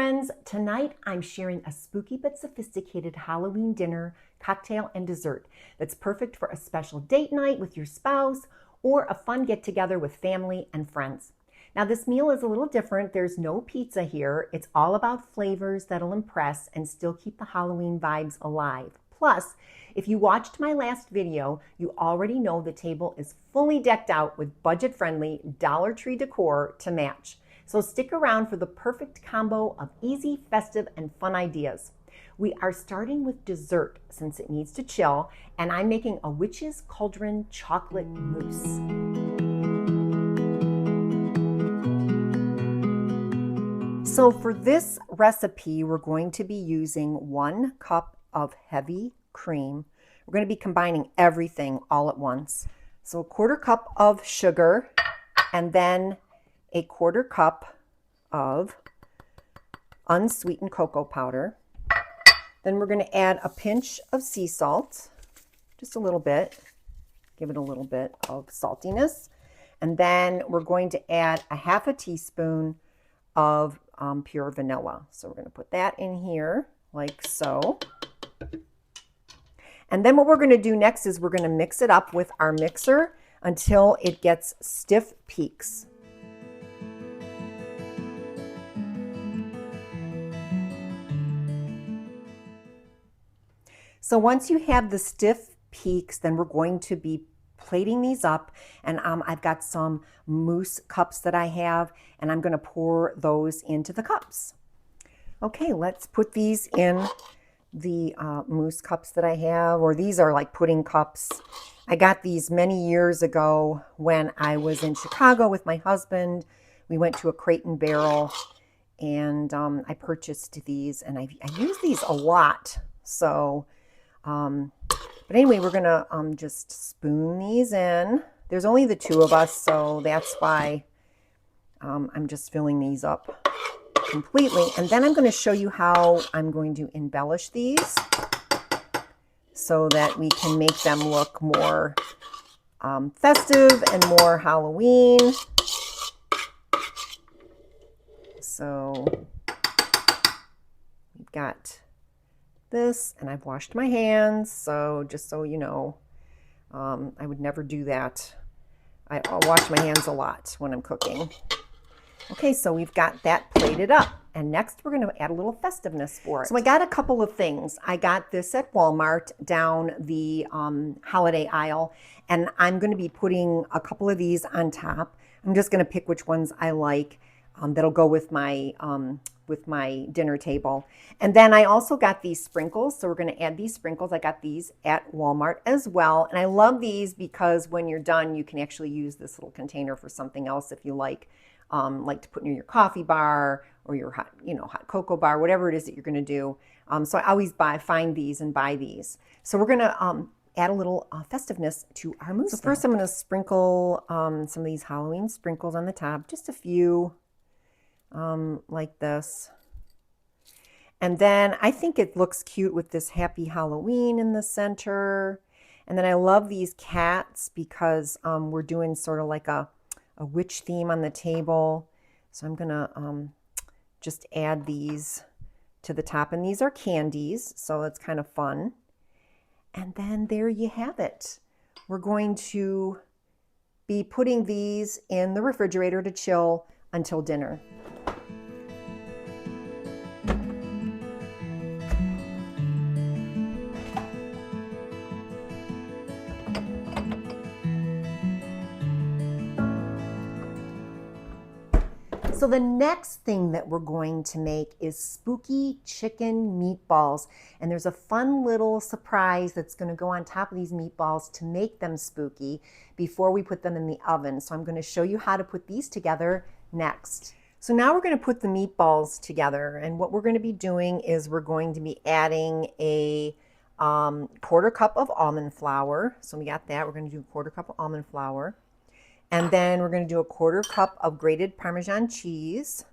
friends. Tonight I'm sharing a spooky but sophisticated Halloween dinner, cocktail, and dessert that's perfect for a special date night with your spouse or a fun get-together with family and friends. Now this meal is a little different. There's no pizza here. It's all about flavors that'll impress and still keep the Halloween vibes alive. Plus, if you watched my last video, you already know the table is fully decked out with budget-friendly Dollar Tree decor to match. So stick around for the perfect combo of easy, festive, and fun ideas. We are starting with dessert since it needs to chill, and I'm making a witch's cauldron chocolate mousse. So for this recipe, we're going to be using 1 cup of heavy cream. We're going to be combining everything all at once. So 1/4 cup of sugar, and then 1/4 cup of unsweetened cocoa powder. Then we're going to add a pinch of sea salt, just a little bit, give it a little bit of saltiness. And then we're going to add a 1/2 teaspoon of pure vanilla. So we're going to put that in here like so. And then what we're going to do next is we're going to mix it up with our mixer until it gets stiff peaks. So once you have the stiff peaks, then we're going to be plating these up, and I've got some mousse cups that I have, and I'm going to pour those into the cups. Okay, let's put these in the mousse cups that I have, or these are like pudding cups. I got these many years ago when I was in Chicago with my husband. We went to a Crate and Barrel, and I purchased these, and I use these a lot. So but anyway, we're gonna just spoon these in. There's only the 2 of us, so that's why I'm just filling these up completely. And then I'm going to show you how I'm going to embellish these so that we can make them look more festive and more Halloween. So we've got this, and I've washed my hands, so just so you know, I would never do that. I'll wash my hands a lot when I'm cooking. Okay, so we've got that plated up, and next we're going to add a little festiveness for it. So I got a couple of things. I got this at Walmart down the holiday aisle, and I'm going to be putting a couple of these on top. I'm just going to pick which ones I like that'll go with my dinner table. And then I also got these sprinkles, so we're going to add these sprinkles. I got these at Walmart as well, and I love these because when you're done, you can actually use this little container for something else if you like to put near your coffee bar or your hot cocoa bar, whatever it is that you're going to do. So I always find these and buy these. So we're going to add a little festiveness to our mousse. So first I'm going to sprinkle some of these Halloween sprinkles on the top, just a few. Like this. And then I think it looks cute with this Happy Halloween in the center. And then I love these cats because we're doing sort of like a witch theme on the table. So I'm gonna just add these to the top, and these are candies, so it's kind of fun. And then there you have it. We're going to be putting these in the refrigerator to chill until dinner. So the next thing that we're going to make is spooky chicken meatballs. And there's a fun little surprise that's going to go on top of these meatballs to make them spooky before we put them in the oven. So I'm going to show you how to put these together next. So now we're going to put the meatballs together. And what we're going to be doing is we're going to be adding a 1/4 cup of almond flour. So we got that. We're going to do a 1/4 cup of almond flour. And then we're going to do a 1/4 cup of grated Parmesan cheese.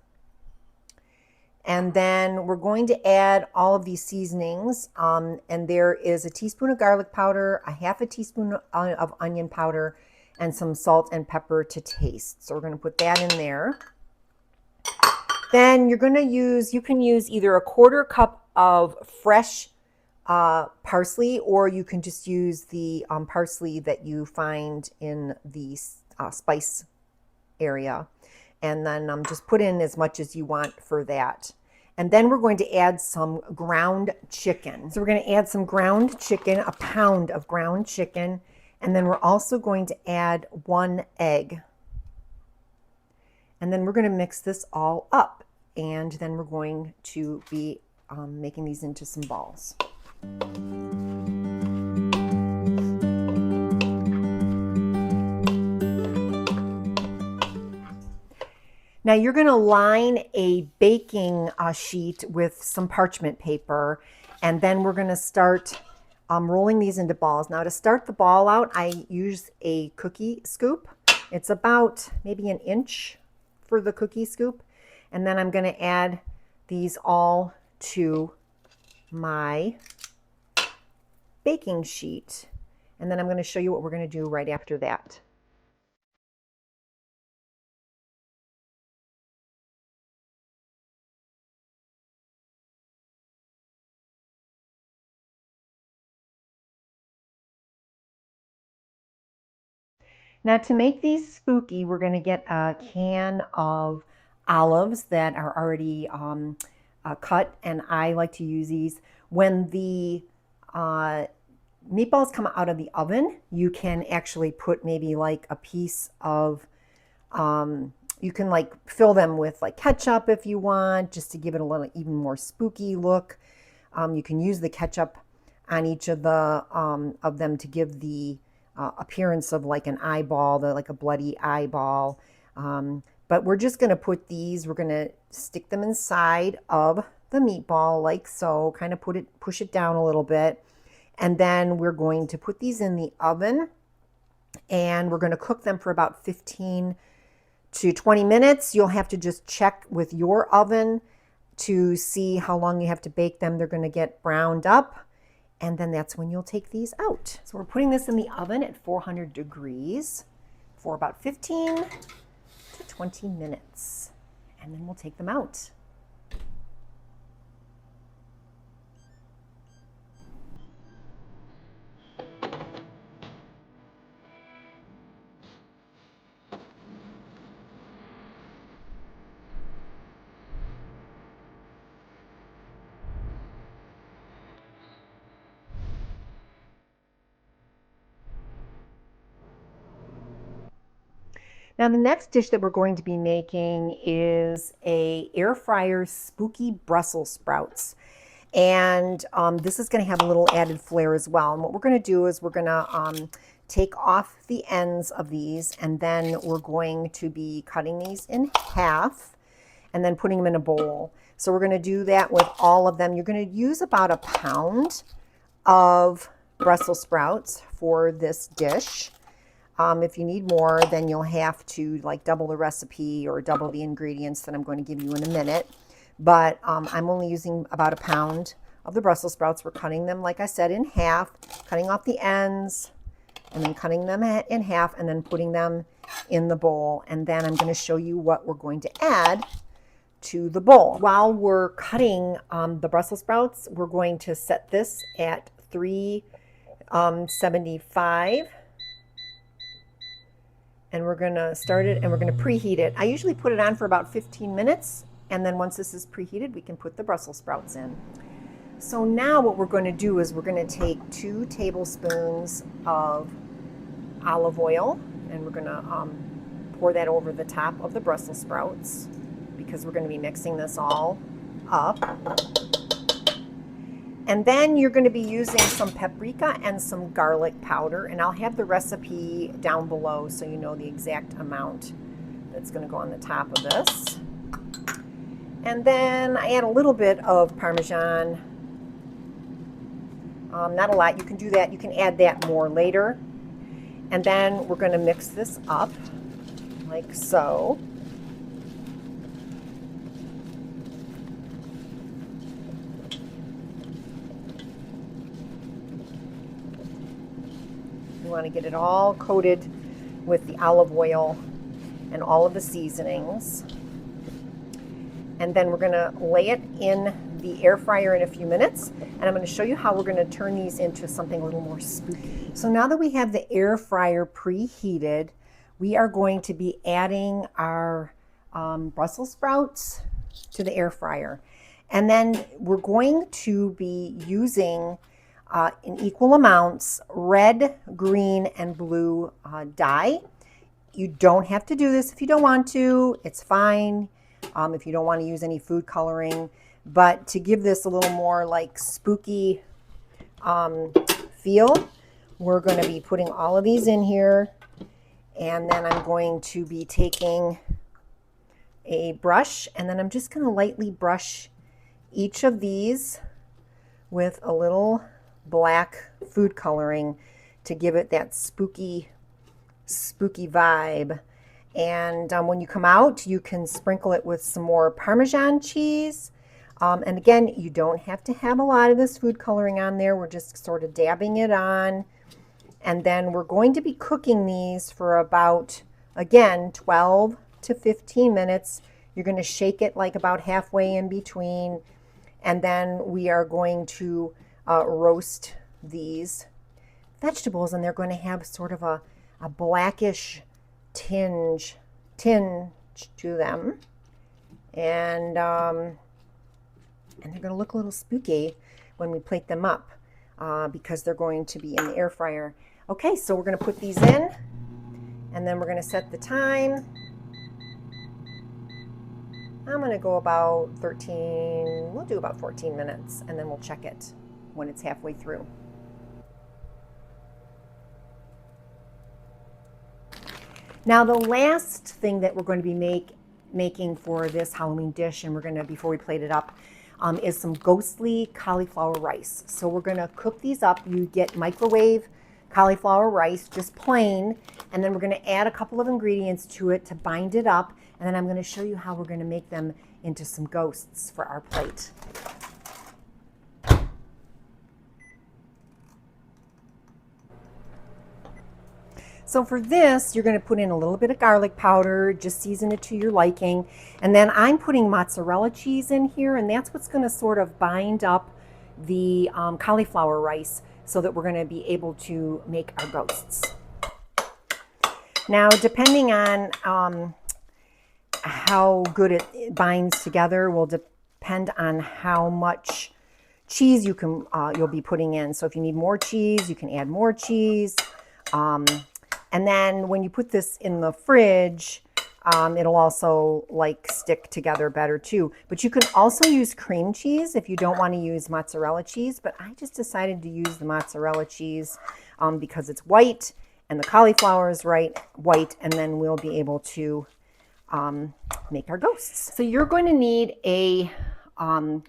And then we're going to add all of these seasonings. And there is a teaspoon of garlic powder, a 1/2 teaspoon of onion powder, and some salt and pepper to taste. So we're going to put that in there. Then you're going to use, you can use either a 1/4 cup of fresh parsley, or you can just use the parsley that you find in the spice area. And then just put in as much as you want for that. And then we're going to add some ground chicken. So we're going to add some ground chicken, a pound of ground chicken. And then we're also going to add 1 egg. And then we're going to mix this all up. And then we're going to be making these into some balls. Now you're going to line a baking sheet with some parchment paper, and then we're going to start rolling these into balls. Now to start the ball out, I use a cookie scoop. It's about maybe 1 inch for the cookie scoop. And then I'm going to add these all to my baking sheet. And then I'm going to show you what we're going to do right after that. Now to make these spooky, we're going to get a can of olives that are already cut, and I like to use these. When the meatballs come out of the oven, you can actually put maybe like a piece of, you can like fill them with like ketchup if you want, just to give it a little even more spooky look. You can use the ketchup on each of the of them to give the appearance of like an eyeball, like a bloody eyeball. But we're just going to put these, we're going to stick them inside of the meatball like so, kind of push it down a little bit. And then we're going to put these in the oven, and we're going to cook them for about 15 to 20 minutes. You'll have to just check with your oven to see how long you have to bake them. They're going to get browned up, and then that's when you'll take these out. So we're putting this in the oven at 400 degrees for about 15 to 20 minutes, and then we'll take them out. Now the next dish that we're going to be making is a air fryer spooky Brussels sprouts. And this is going to have a little added flair as well. And what we're going to do is we're going to take off the ends of these, and then we're going to be cutting these in half and then putting them in a bowl. So we're going to do that with all of them. You're going to use about 1 pound of Brussels sprouts for this dish. If you need more, then you'll have to like double the recipe or double the ingredients that I'm going to give you in a minute. But I'm only using about 1 pound of the Brussels sprouts. We're cutting them, like I said, in half, cutting off the ends, and then cutting them in half, and then putting them in the bowl. And then I'm going to show you what we're going to add to the bowl. While we're cutting the Brussels sprouts, we're going to set this at 375. And we're going to start it, and we're going to preheat it. I usually put it on for about 15 minutes, and then once this is preheated, we can put the Brussels sprouts in. So now what we're going to do is we're going to take 2 tablespoons of olive oil, and we're going to pour that over the top of the Brussels sprouts, because we're going to be mixing this all up. And then you're going to be using some paprika and some garlic powder, and I'll have the recipe down below so you know the exact amount that's going to go on the top of this. And then I add a little bit of Parmesan, not a lot. You can do that, you can add that more later. And then we're going to mix this up like so. You want to get it all coated with the olive oil and all of the seasonings. and then we're gonna lay it in the air fryer in a few minutes, and I'm gonna show you how we're gonna turn these into something a little more spooky. So now that we have the air fryer preheated, we are going to be adding our Brussels sprouts to the air fryer. And then we're going to be using in equal amounts red, green, and blue dye. You don't have to do this if you don't want to. It's fine if you don't want to use any food coloring. But to give this a little more like spooky feel, we're going to be putting all of these in here. And then I'm going to be taking a brush, and then I'm just going to lightly brush each of these with a little black food coloring to give it that spooky vibe. And when you come out, you can sprinkle it with some more Parmesan cheese. And again, you don't have to have a lot of this food coloring on there. We're just sort of dabbing it on. And then we're going to be cooking these for about, again, 12 to 15 minutes. You're going to shake it like about halfway in between. And then we are going to roast these vegetables, and they're going to have sort of a blackish tinge to them. And they're going to look a little spooky when we plate them up because they're going to be in the air fryer. Okay, so we're going to put these in, and then we're going to set the time. I'm going to go about 13, we'll do about 14 minutes, and then we'll check it when it's halfway through. Now the last thing that we're going to be making for this Halloween dish, and we're going to, before we plate it up, is some ghostly cauliflower rice. So we're going to cook these up. You get microwave cauliflower rice, just plain, and then we're going to add a couple of ingredients to it to bind it up, and then I'm going to show you how we're going to make them into some ghosts for our plate. So for this, you're going to put in a little bit of garlic powder, just season it to your liking. And then I'm putting mozzarella cheese in here, and that's what's going to sort of bind up the cauliflower rice so that we're going to be able to make our ghosts. Now, depending on how good it binds together will depend on how much cheese you'll be putting in. So if you need more cheese, you can add more cheese. And then when you put this in the fridge, it'll also like stick together better too. But you can also use cream cheese if you don't want to use mozzarella cheese. But I just decided to use the mozzarella cheese because it's white and the cauliflower is white, and then we'll be able to make our ghosts. So you're going to need a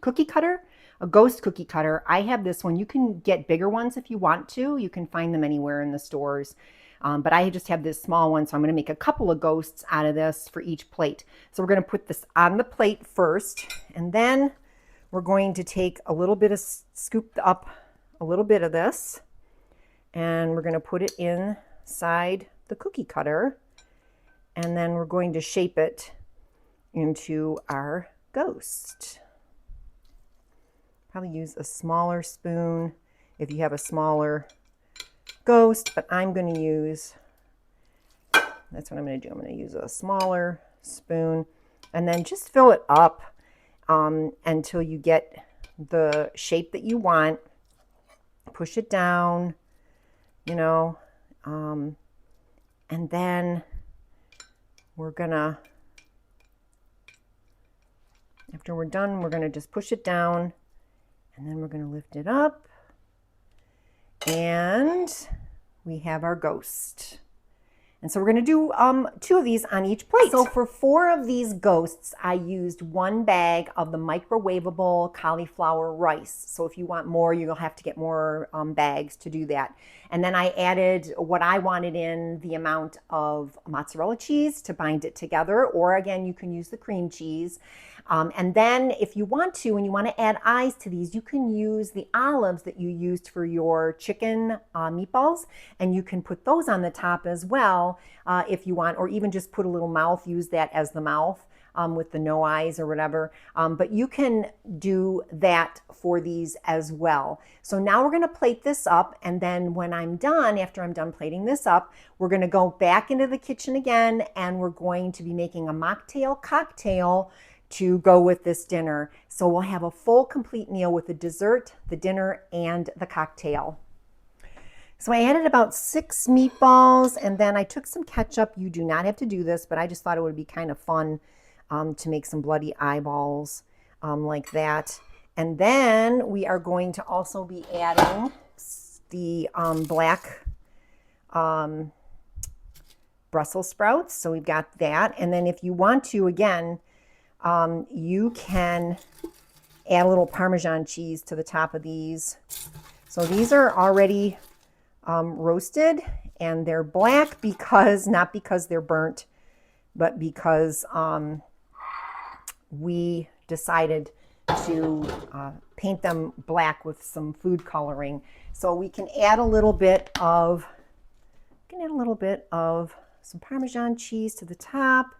cookie cutter, a ghost cookie cutter. I have this one. You can get bigger ones if you want to. You can find them anywhere in the stores. But I just have this small one, so I'm going to make a couple of ghosts out of this for each plate. So we're going to put this on the plate first, and then we're going to take a little bit of, scoop up a little bit of this, and we're going to put it inside the cookie cutter, and then we're going to shape it into our ghost. Probably use a smaller spoon if you have a smaller ghost, but I'm going to use, that's what I'm going to do. I'm going to use a smaller spoon, and then just fill it up until you get the shape that you want. Push it down, you know, and then we're gonna, after we're done, we're gonna just push it down, and then we're gonna lift it up, and we have our ghost. And so we're going to do 2 of these on each plate. So for 4 of these ghosts, I used 1 bag of the microwavable cauliflower rice. So if you want more, you'll have to get more bags to do that. And then I added what I wanted in the amount of mozzarella cheese to bind it together. Or again, you can use the cream cheese. And then if you want to, and you want to add eyes to these, you can use the olives that you used for your chicken meatballs, and you can put those on the top as well if you want, or even just put a little mouth, use that as the mouth. with the no eyes or whatever. But you can do that for these as well. So now we're going to plate this up, and then when I'm done, after I'm done plating this up, we're going to go back into the kitchen again, and we're going to be making a mocktail cocktail to go with this dinner. So we'll have a full complete meal with the dessert, the dinner, and the cocktail. So I added about 6 meatballs, and then I took some ketchup. You do not have to do this, but I just thought it would be kind of fun to make some bloody eyeballs like that. And then we are going to also be adding the black Brussels sprouts. So we've got that. And then if you want to, again, you can add a little Parmesan cheese to the top of these. So these are already roasted, and they're black not because they're burnt, but because we decided to paint them black with some food coloring. So we can add a little bit of some Parmesan cheese to the top,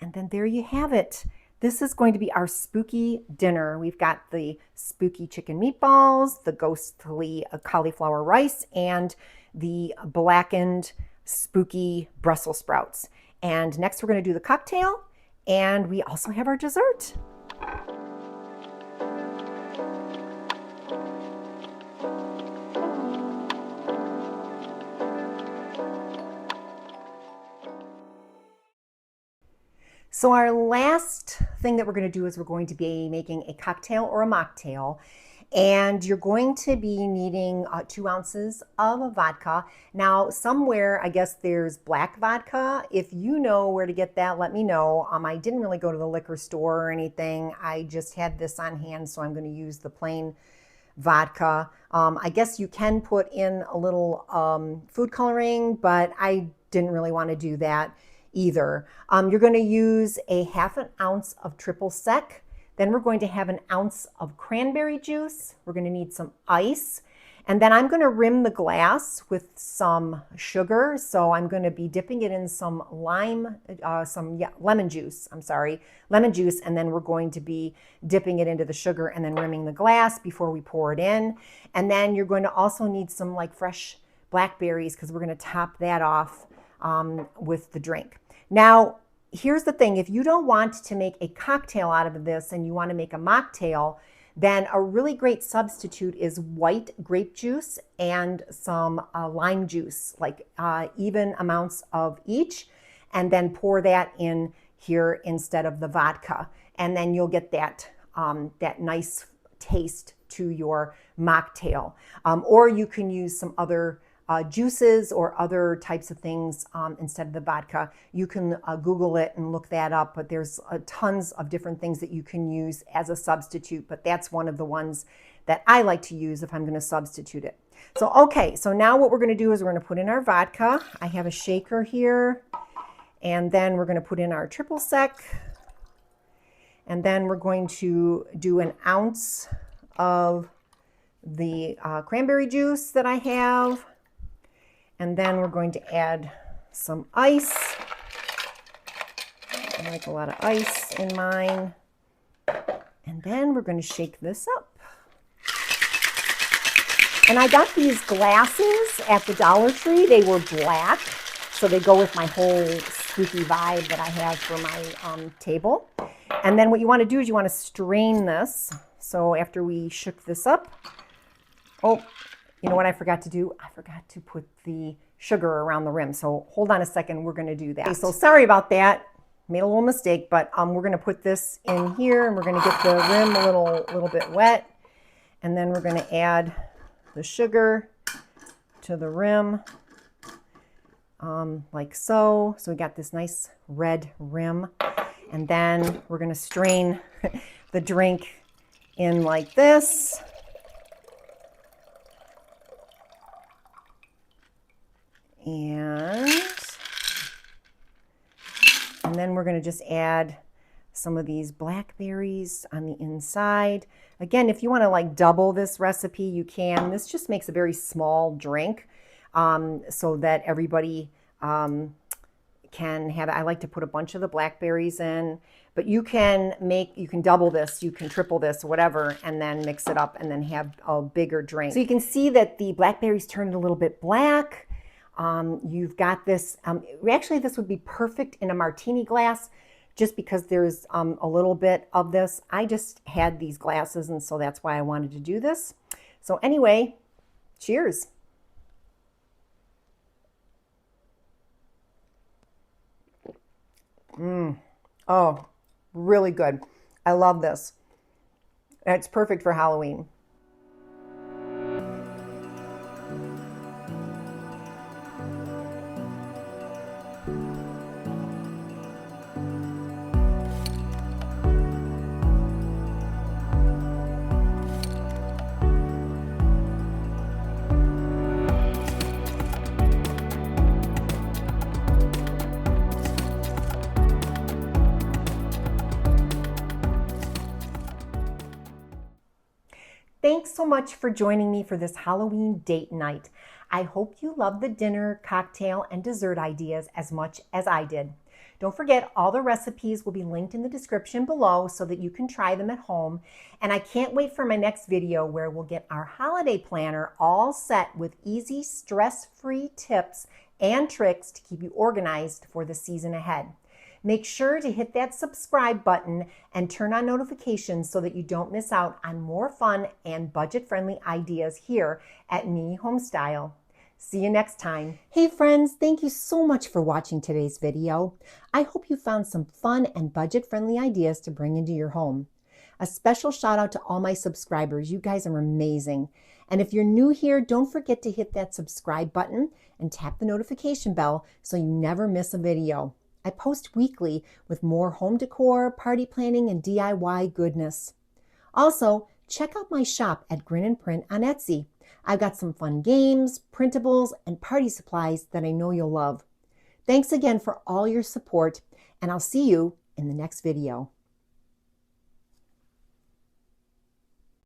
and then there you have it. This is going to be our spooky dinner. We've got the spooky chicken meatballs, the ghostly cauliflower rice, and the blackened spooky Brussels sprouts. And next we're going to do the cocktail, and we also have our dessert. So our last thing that we're going to do is we're going to be making a cocktail or a mocktail. And you're going to be needing 2 ounces of vodka. Now, somewhere, I guess there's black vodka. If you know where to get that, let me know. I didn't really go to the liquor store or anything. I just had this on hand, so I'm going to use the plain vodka. I guess you can put in a little food coloring, but I didn't really want to do that either. You're going to use a 1/2 ounce of triple sec. Then we're going to have 1 ounce of cranberry juice. We're going to need some ice. And then I'm going to rim the glass with some sugar. So I'm going to be dipping it in some lemon juice. Lemon juice. And then we're going to be dipping it into the sugar and then rimming the glass before we pour it in. And then you're going to also need some like fresh blackberries, because we're going to top that off with the drink. Now, here's the thing. If you don't want to make a cocktail out of this and you want to make a mocktail, then a really great substitute is white grape juice and some lime juice, like even amounts of each, and then pour that in here instead of the vodka. And then you'll get that, that nice taste to your mocktail. Or you can use some other juices or other types of things instead of the vodka. You can Google it and look that up, but there's tons of different things that you can use as a substitute, but that's one of the ones that I like to use if I'm going to substitute it. So, okay, so now what we're going to do is we're going to put in our vodka. I have a shaker here, and then we're going to put in our triple sec, and then we're going to do 1 ounce of the cranberry juice that I have. And then we're going to add some ice. I like a lot of ice in mine. And then we're going to shake this up. And I got these glasses at the Dollar Tree. They were black, so they go with my whole spooky vibe that I have for my table. And then what you want to do is you want to strain this. So after we shook this up, you know what I forgot to do? I forgot to put the sugar around the rim. So hold on a second, we're going to do that. Okay, so sorry about that. Made a little mistake, but we're going to put this in here, and we're going to get the rim a little bit wet. And then we're going to add the sugar to the rim, like so. So we got this nice red rim. And then we're going to strain the drink in like this. And then we're going to just add some of these blackberries on the inside. Again, if you want to like double this recipe, you can. This just makes a very small drink so that everybody can have, I like to put a bunch of the blackberries in, but you can double this, you can triple this, whatever, and then mix it up and then have a bigger drink. So you can see that the blackberries turned a little bit black. You've got this, actually this would be perfect in a martini glass just because there's a little bit of this. I just had these glasses and so that's why I wanted to do this. So anyway, cheers. Oh, really good. I love this. It's perfect for Halloween. Thanks so much for joining me for this Halloween date night. I hope you love the dinner, cocktail, and dessert ideas as much as I did. Don't forget, all the recipes will be linked in the description below so that you can try them at home. And I can't wait for my next video where we'll get our holiday planner all set with easy, stress-free tips and tricks to keep you organized for the season ahead. Make sure to hit that subscribe button and turn on notifications so that you don't miss out on more fun and budget-friendly ideas here at Mimi Homestyle. See you next time. Hey friends, thank you so much for watching today's video. I hope you found some fun and budget-friendly ideas to bring into your home. A special shout out to all my subscribers. You guys are amazing. And if you're new here, don't forget to hit that subscribe button and tap the notification bell so you never miss a video. I post weekly with more home decor, party planning, and DIY goodness. Also, check out my shop at Grin and Print on Etsy. I've got some fun games, printables, and party supplies that I know you'll love. Thanks again for all your support, and I'll see you in the next video.